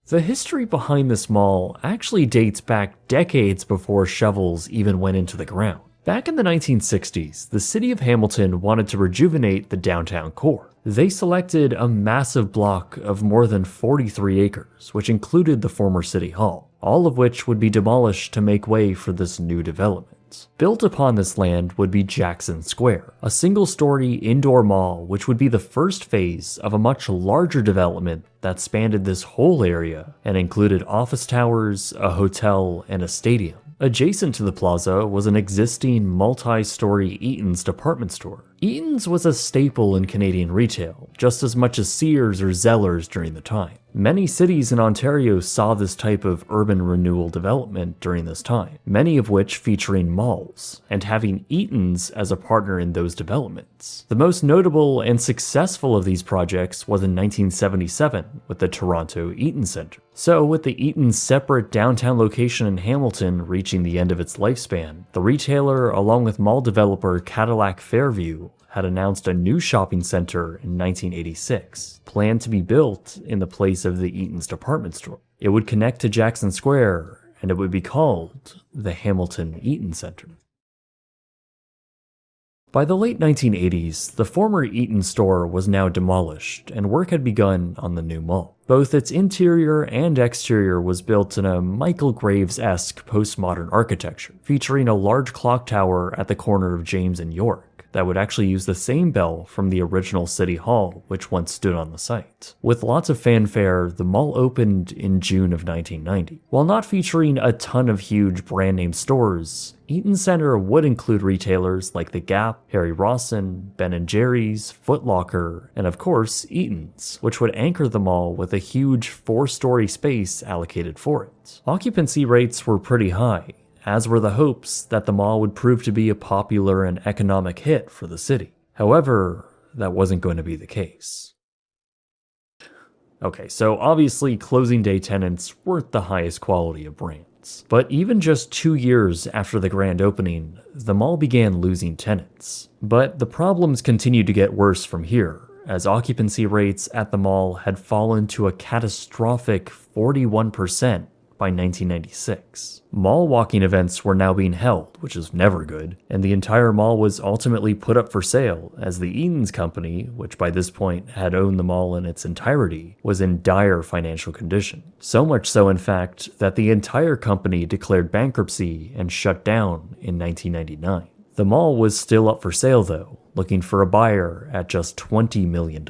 The history behind this mall actually dates back decades before shovels even went into the ground. Back in the 1960s, the city of Hamilton wanted to rejuvenate the downtown core. They selected a massive block of more than 43 acres, which included the former city hall, all of which would be demolished to make way for this new development. Built upon this land would be Jackson Square, a single-story indoor mall which would be the first phase of a much larger development that spanned this whole area and included office towers, a hotel, and a stadium. Adjacent to the plaza was an existing multi-story Eaton's department store. Eaton's was a staple in Canadian retail, just as much as Sears or Zellers during the time. Many cities in Ontario saw this type of urban renewal development during this time, many of which featuring malls, and having Eaton's as a partner in those developments. The most notable and successful of these projects was in 1977 with the Toronto Eaton Centre. So with the Eaton's separate downtown location in Hamilton reaching the end of its lifespan, the retailer along with mall developer Cadillac Fairview had announced a new shopping center in 1986, planned to be built in the place of the Eaton's department store. It would connect to Jackson Square, and it would be called the Hamilton Eaton Center. By the late 1980s, the former Eaton store was now demolished, and work had begun on the new mall. Both its interior and exterior was built in a Michael Graves-esque postmodern architecture, featuring a large clock tower at the corner of James and York that would actually use the same bell from the original City Hall, which once stood on the site. With lots of fanfare, the mall opened in June of 1990. While not featuring a ton of huge brand-name stores, Eaton Center would include retailers like The Gap, Harry Rawson, Ben & Jerry's, Foot Locker, and of course, Eaton's, which would anchor the mall with a huge 4-story space allocated for it. Occupancy rates were pretty high, as were the hopes that the mall would prove to be a popular and economic hit for the city. However, that wasn't going to be the case. Okay, so obviously closing day tenants weren't the highest quality of brands. But even just 2 years after the grand opening, the mall began losing tenants. But the problems continued to get worse from here, as occupancy rates at the mall had fallen to a catastrophic 41% by 1996. Mall walking events were now being held, which is never good, and the entire mall was ultimately put up for sale as the Eaton's company, which by this point had owned the mall in its entirety, was in dire financial condition. So much so, in fact, that the entire company declared bankruptcy and shut down in 1999. The mall was still up for sale though, looking for a buyer at just $20 million.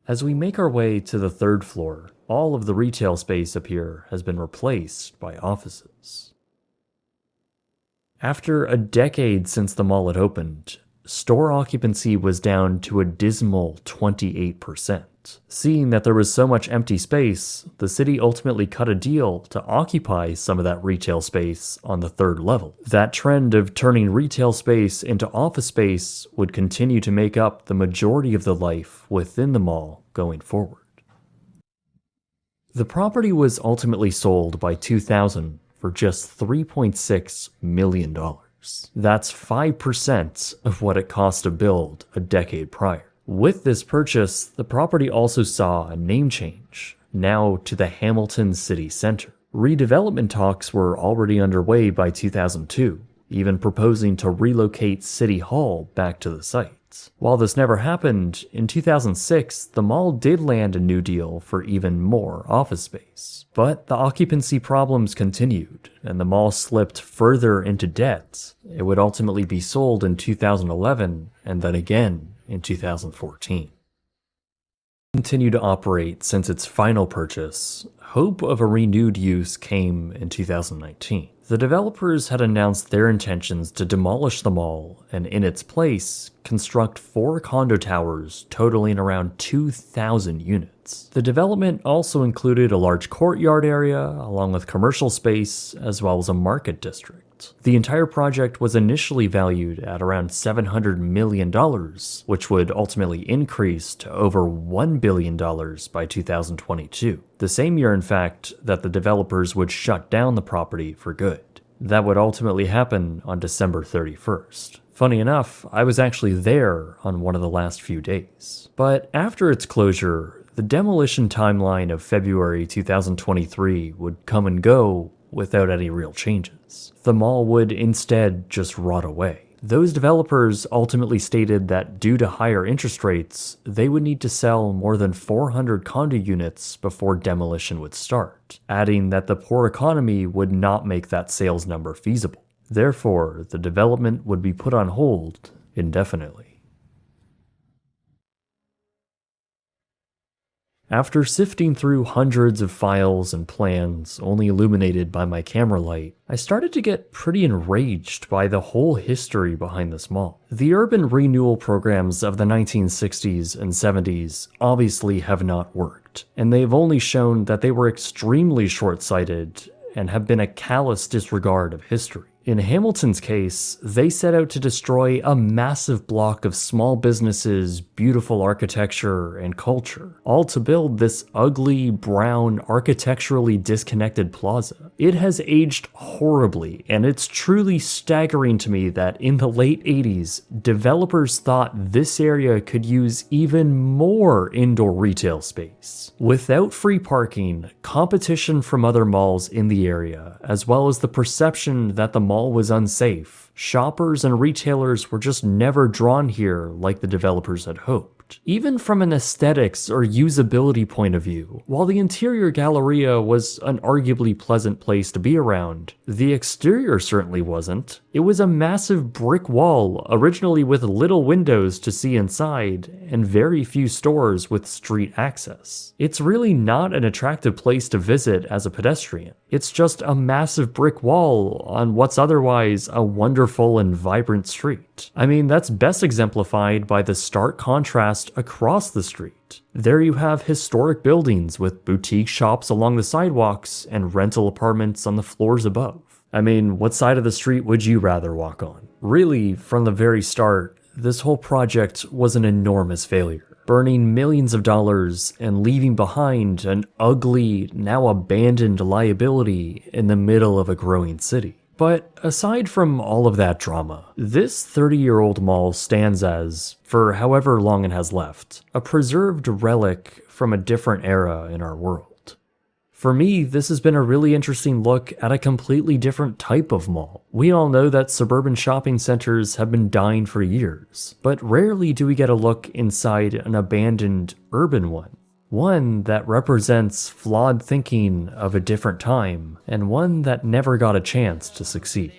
As we make our way to the 3rd floor, all of the retail space up here has been replaced by offices. After a decade since the mall had opened, store occupancy was down to a dismal 28%. Seeing that there was so much empty space, the city ultimately cut a deal to occupy some of that retail space on the 3rd level. That trend of turning retail space into office space would continue to make up the majority of the life within the mall going forward. The property was ultimately sold by 2000 for just $3.6 million. That's 5% of what it cost to build a decade prior. With this purchase, the property also saw a name change, now to the Hamilton City Center. Redevelopment talks were already underway by 2002, even proposing to relocate City Hall back to the site. While this never happened, in 2006, the mall did land a new deal for even more office space. But the occupancy problems continued, and the mall slipped further into debt. It would ultimately be sold in 2011, and then again in 2014. Continued to operate since its final purchase, hope of a renewed use came in 2019. The developers had announced their intentions to demolish the mall and in its place, construct 4 condo towers totaling around 2,000 units. The development also included a large courtyard area along with commercial space as well as a market district. The entire project was initially valued at around $700 million, which would ultimately increase to over $1 billion by 2022. The same year, in fact, that the developers would shut down the property for good. That would ultimately happen on December 31st. Funny enough, I was actually there on one of the last few days. But after its closure, the demolition timeline of February 2023 would come and go without any real changes. The mall would instead just rot away. Those developers ultimately stated that due to higher interest rates, they would need to sell more than 400 condo units before demolition would start, adding that the poor economy would not make that sales number feasible. Therefore, the development would be put on hold indefinitely. After sifting through hundreds of files and plans only illuminated by my camera light, I started to get pretty enraged by the whole history behind this mall. The urban renewal programs of the 1960s and 70s obviously have not worked, and they've only shown that they were extremely short-sighted and have been a callous disregard of history. In Hamilton's case, they set out to destroy a massive block of small businesses, beautiful architecture, and culture, all to build this ugly, brown, architecturally disconnected plaza. It has aged horribly, and it's truly staggering to me that in the late 80s, developers thought this area could use even more indoor retail space. Without free parking, competition from other malls in the area, as well as the perception that the mall was unsafe, shoppers and retailers were just never drawn here like the developers had hoped. Even from an aesthetics or usability point of view, while the interior Galleria was an arguably pleasant place to be around, the exterior certainly wasn't. It was a massive brick wall, originally with little windows to see inside, and very few stores with street access. It's really not an attractive place to visit as a pedestrian. It's just a massive brick wall on what's otherwise a wonderful and vibrant street. I mean, that's best exemplified by the stark contrast across the street. There you have historic buildings with boutique shops along the sidewalks and rental apartments on the floors above. I mean, what side of the street would you rather walk on? Really, from the very start, this whole project was an enormous failure, burning millions of dollars and leaving behind an ugly, now abandoned liability in the middle of a growing city. But aside from all of that drama, this 30-year-old mall stands as, for however long it has left, a preserved relic from a different era in our world. For me, this has been a really interesting look at a completely different type of mall. We all know that suburban shopping centers have been dying for years, but rarely do we get a look inside an abandoned urban one. One that represents flawed thinking of a different time, and one that never got a chance to succeed.